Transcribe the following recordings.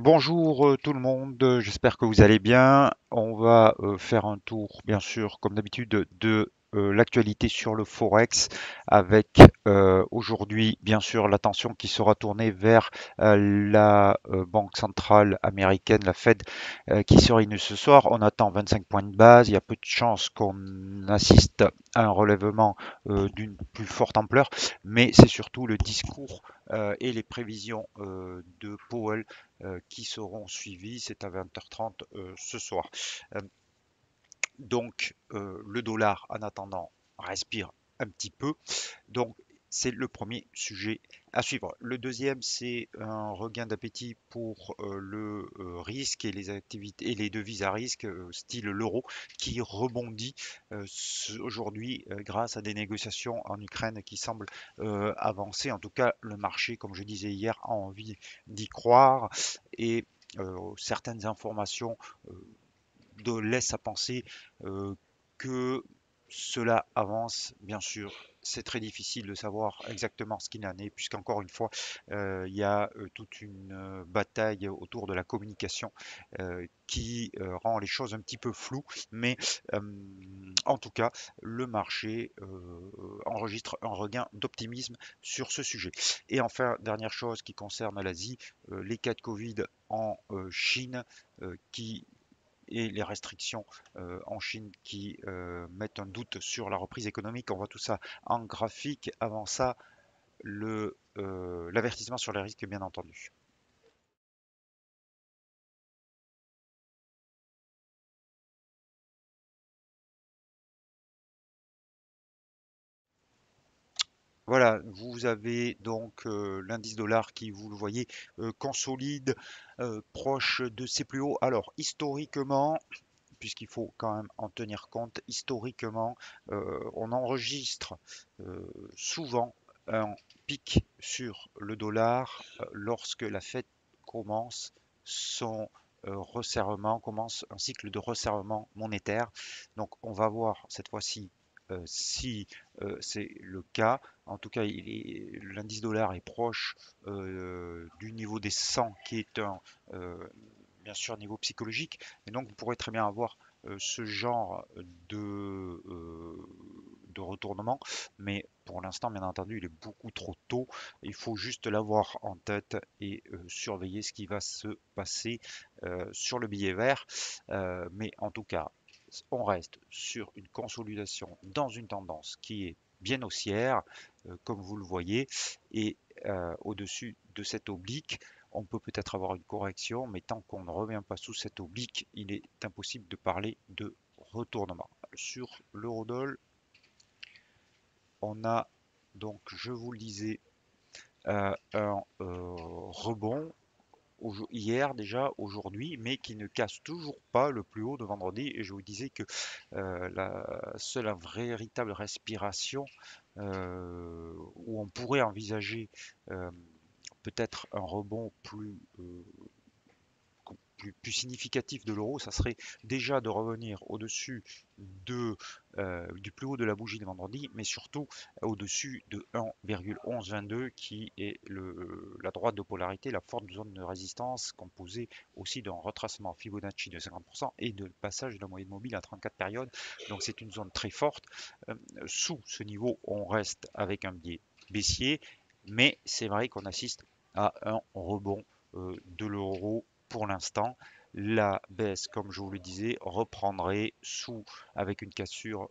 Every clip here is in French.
Bonjour tout le monde, j'espère que vous allez bien. On va faire un tour, bien sûr, comme d'habitude, de l'actualité sur le Forex avec aujourd'hui, bien sûr, l'attention qui sera tournée vers la Banque centrale américaine, la Fed, qui se réunit ce soir. On attend 25 points de base. Il y a peu de chances qu'on assiste à un relèvement d'une plus forte ampleur, mais c'est surtout le discours et les prévisions de Powell qui seront suivis. C'est à 20h30 ce soir. Euh, le dollar, en attendant, respire un petit peu. Donc, c'est le premier sujet à suivre. Le deuxième, c'est un regain d'appétit pour le risque et les activités et les devises à risque, style l'euro, qui rebondit aujourd'hui grâce à des négociations en Ukraine qui semblent avancer. En tout cas, le marché, comme je disais hier, a envie d'y croire et certaines informations euh, laissent à penser que cela avance. Bien sûr, c'est très difficile de savoir exactement ce qu'il en est, puisqu'encore une fois, il y a toute une bataille autour de la communication qui rend les choses un petit peu floues. Mais euh, en tout cas, le marché enregistre un regain d'optimisme sur ce sujet. Et enfin, dernière chose qui concerne l'Asie, les cas de Covid en Chine qui et les restrictions en Chine qui mettent un doute sur la reprise économique. On voit tout ça en graphique. Avant ça, l'avertissement sur les risques, bien entendu. Voilà, vous avez donc l'indice dollar qui, vous le voyez, consolide, proche de ses plus hauts. Alors, historiquement, puisqu'il faut quand même en tenir compte, historiquement, on enregistre souvent un pic sur le dollar lorsque la Fed commence son resserrement, commence un cycle de resserrement monétaire. Donc on va voir cette fois-ci si c'est le cas. En tout cas, l'indice dollar est proche du niveau des 100 qui est un bien sûr niveau psychologique. Et donc, vous pourrez très bien avoir ce genre de retournement. Mais pour l'instant, bien entendu, il est beaucoup trop tôt. Il faut juste l'avoir en tête et surveiller ce qui va se passer sur le billet vert. Mais en tout cas, on reste sur une consolidation dans une tendance qui est bien haussière, comme vous le voyez, et au-dessus de cette oblique, on peut peut-être avoir une correction, mais tant qu'on ne revient pas sous cette oblique, il est impossible de parler de retournement. Sur l'eurodoll, on a donc, je vous le disais, un rebond hier déjà, aujourd'hui, mais qui ne casse toujours pas le plus haut de vendredi. Et je vous disais que la seule véritable respiration où on pourrait envisager euh, peut-être un rebond plus significatif de l'euro, ça serait déjà de revenir au-dessus du plus haut de la bougie de vendredi, mais surtout au-dessus de 1,1122 qui est la droite de polarité, la forte zone de résistance composée aussi d'un retracement Fibonacci de 50% et de passage de la moyenne mobile à 34 périodes. Donc c'est une zone très forte. Euh, Sous ce niveau, on reste avec un biais baissier, mais c'est vrai qu'on assiste à un rebond de l'euro pour l'instant. La baisse, comme je vous le disais, reprendrait avec une cassure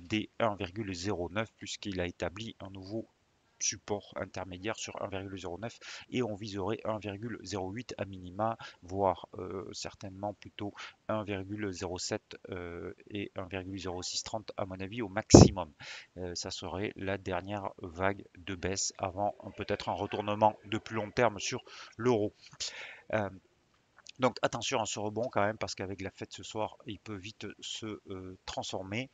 des 1,09 puisqu'il a établi un nouveau support intermédiaire sur 1,09 et on viserait 1,08 à minima, voire certainement plutôt 1,07 et 1,0630 à mon avis au maximum. Ça serait la dernière vague de baisse avant peut-être un retournement de plus long terme sur l'euro. Euh, donc attention à ce rebond quand même parce qu'avec la fête ce soir, il peut vite se transformer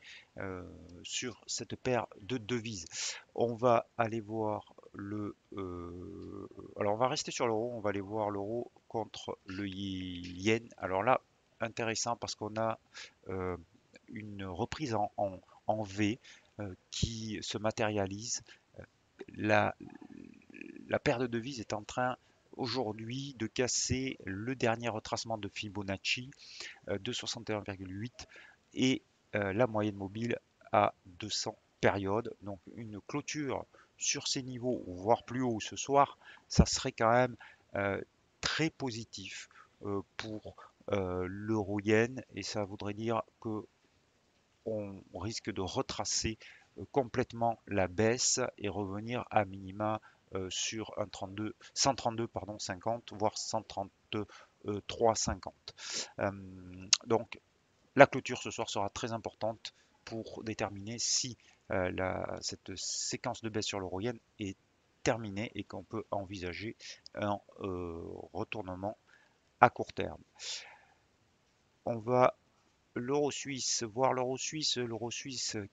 sur cette paire de devises. On va aller voir alors on va rester sur l'euro, on va aller voir l'euro contre le yen. Alors là, intéressant parce qu'on a euh, une reprise en V qui se matérialise. La, la paire de devises est en train aujourd'hui de casser le dernier retracement de Fibonacci de 61,8 et la moyenne mobile à 200 périodes. Donc une clôture sur ces niveaux, voire plus haut ce soir, ça serait quand même euh, très positif pour l'euro-yen et ça voudrait dire que on risque de retracer complètement la baisse et revenir à minima sur un 32, 132 pardon, 50 voire 133 50. Donc la clôture ce soir sera très importante pour déterminer si cette séquence de baisse sur l'euro yen est terminée et qu'on peut envisager un retournement à court terme. On va l'euro suisse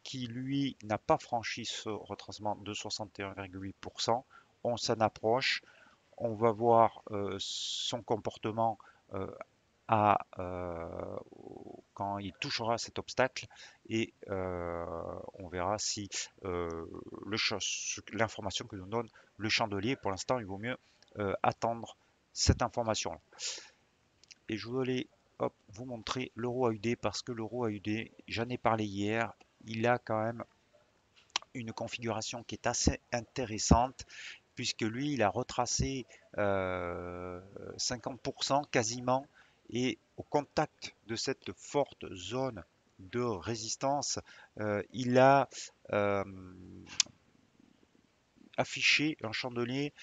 qui lui n'a pas franchi ce retracement de 61,8%. On s'en approche, on va voir son comportement euh, quand il touchera cet obstacle et on verra si l'information que nous donne le chandelier, pour l'instant il vaut mieux attendre cette information. Et je voulais vous montrer l'euro AUD parce que l'euro AUD, j'en ai parlé hier, il a quand même une configuration qui est assez intéressante puisque lui, il a retracé 50% quasiment et au contact de cette forte zone de résistance, il a euh, affiché un chandelier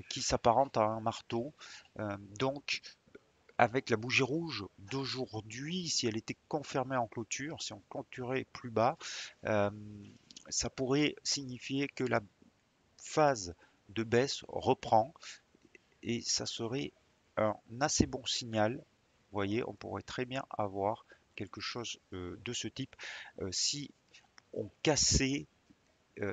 qui s'apparente à un marteau. Donc, avec la bougie rouge d'aujourd'hui, si elle était confirmée en clôture, si on clôturait plus bas, euh, ça pourrait signifier que la phase de baisse reprend et ça serait un assez bon signal. Vous voyez, on pourrait très bien avoir quelque chose de ce type si on cassait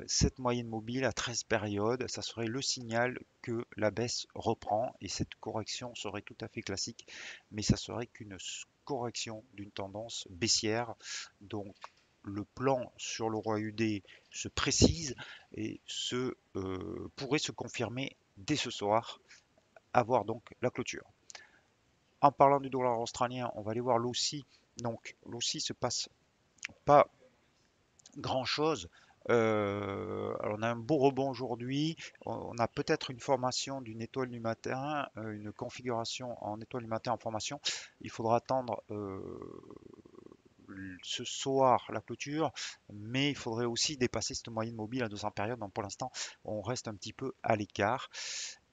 cette moyenne mobile à 13 périodes, ça serait le signal que la baisse reprend et cette correction serait tout à fait classique, mais ça serait qu'une correction d'une tendance baissière. Donc le plan sur l'euro AUD se précise et pourrait se confirmer dès ce soir, à voir donc la clôture. En parlant du dollar australien, on va aller voir l'AUSSI. Donc l'AUSSI se passe pas grand-chose. Alors on a un beau rebond aujourd'hui. On a peut-être une formation d'une étoile du matin, une configuration en étoile du matin en formation. Il faudra attendre ce soir la clôture, mais il faudrait aussi dépasser cette moyenne mobile à 200 périodes. Donc pour l'instant, on reste un petit peu à l'écart.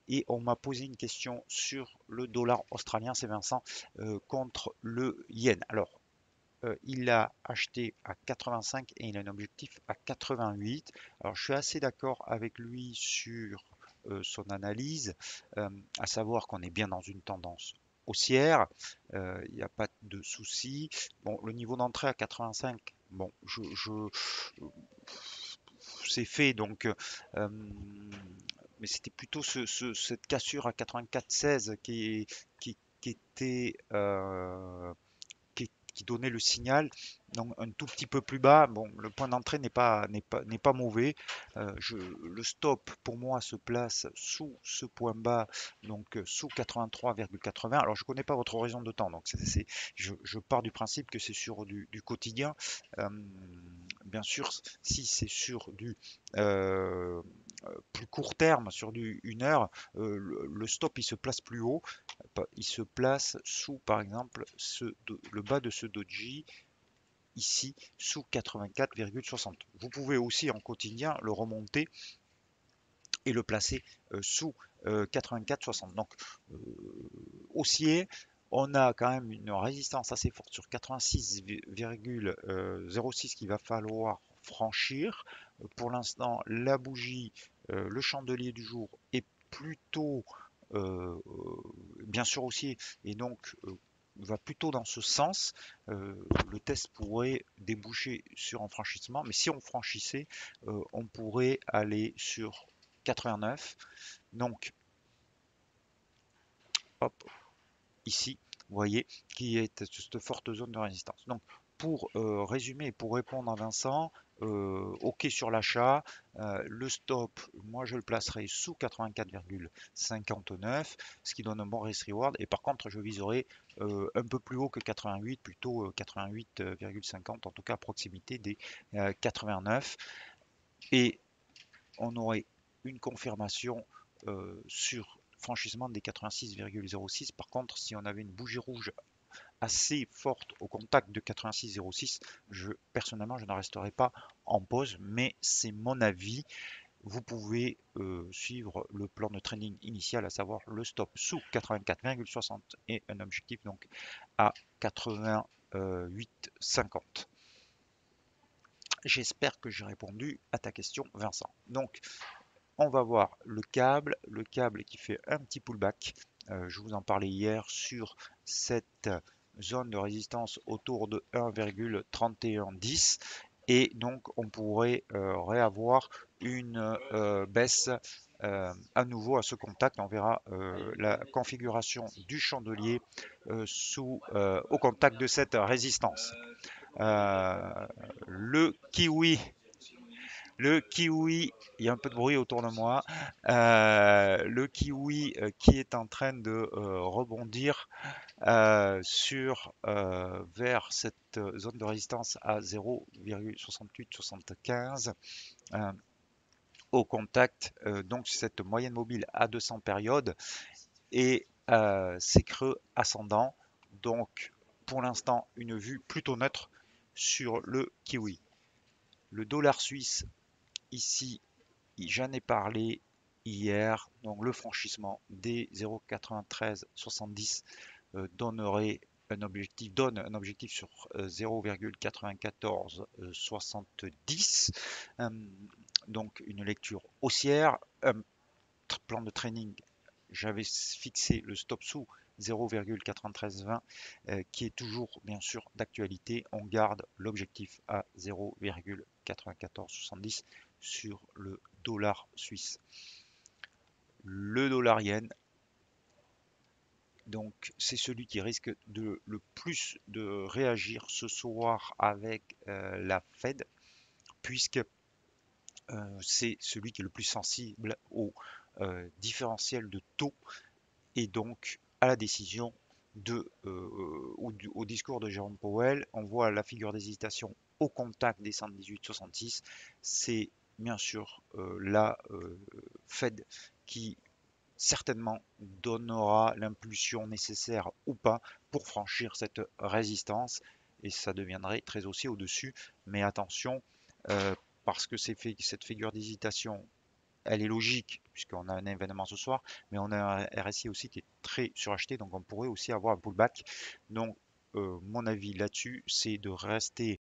Et on m'a posé une question sur le dollar australien, c'est Vincent, contre le yen. Alors, il a acheté à 85 et il a un objectif à 88. Alors je suis assez d'accord avec lui sur son analyse, à savoir qu'on est bien dans une tendance haussière, il n'y a pas de souci. Bon, le niveau d'entrée à 85, bon, c'est fait donc, mais c'était plutôt cette cassure à 84,16 qui était qui donnait le signal, donc un tout petit peu plus bas. Bon, le point d'entrée n'est pas mauvais. Le stop pour moi se place sous ce point bas, donc sous 83,80. Alors je connais pas votre horizon de temps, donc je pars du principe que c'est sur du quotidien. Euh, Bien sûr, si c'est sur du plus court terme, sur du 1 heure, le stop il se place plus haut, il se place sous par exemple le bas de ce doji ici sous 84,60. Vous pouvez aussi en quotidien le remonter et le placer sous 84,60. Donc haussier, on a quand même une résistance assez forte sur 86,06 qu'il va falloir franchir. Pour l'instant, la bougie, le chandelier du jour est plutôt bien sûr haussier et donc va plutôt dans ce sens. Le test pourrait déboucher sur un franchissement, mais si on franchissait, on pourrait aller sur 89. Donc, hop, ici, vous voyez, qui est cette forte zone de résistance. Donc, pour résumer, pour répondre à Vincent, OK sur l'achat. Le stop, moi je le placerai sous 84,59, ce qui donne un bon risk-reward. Et par contre, je viserai un peu plus haut que 88, plutôt 88,50, en tout cas à proximité des 89. Et on aurait une confirmation sur franchissement des 86,06. Par contre, si on avait une bougie rouge assez forte au contact de 86,06, personnellement, je ne resterai pas en pause, mais c'est mon avis. Vous pouvez suivre le plan de training initial, à savoir le stop sous 84,60 et un objectif donc à 88,50. J'espère que j'ai répondu à ta question, Vincent. Donc, on va voir le câble qui fait un petit pullback. Je vous en parlais hier sur cette zone de résistance autour de 1,3110 et donc on pourrait réavoir une baisse à nouveau à ce contact. On verra la configuration du chandelier au contact de cette résistance. Le kiwi le kiwi, il y a un peu de bruit autour de moi. Le kiwi qui est en train de rebondir vers cette zone de résistance à 0,6875 au contact, donc cette moyenne mobile à 200 périodes et ces creux ascendants. Donc pour l'instant, une vue plutôt neutre sur le kiwi. Le dollar suisse, ici, j'en ai parlé hier, donc le franchissement des 0,9370 donne un objectif sur 0,9470. Donc une lecture haussière, un plan de training, j'avais fixé le stop sous 0,9320 qui est toujours bien sûr d'actualité. On garde l'objectif à 0,9470 sur le dollar suisse. Le dollar yen, donc c'est celui qui risque le plus de réagir ce soir avec la Fed, puisque c'est celui qui est le plus sensible au différentiel de taux et donc à la décision au discours de Jérôme Powell. On voit la figure d'hésitation au contact des 118,66. C'est bien sûr la Fed qui certainement donnera l'impulsion nécessaire ou pas pour franchir cette résistance et ça deviendrait très haussier au-dessus. Mais attention, parce que cette figure d'hésitation, elle est logique puisqu'on a un événement ce soir, mais on a un RSI aussi qui est très suracheté, donc on pourrait aussi avoir un pullback. Donc mon avis là-dessus, c'est de rester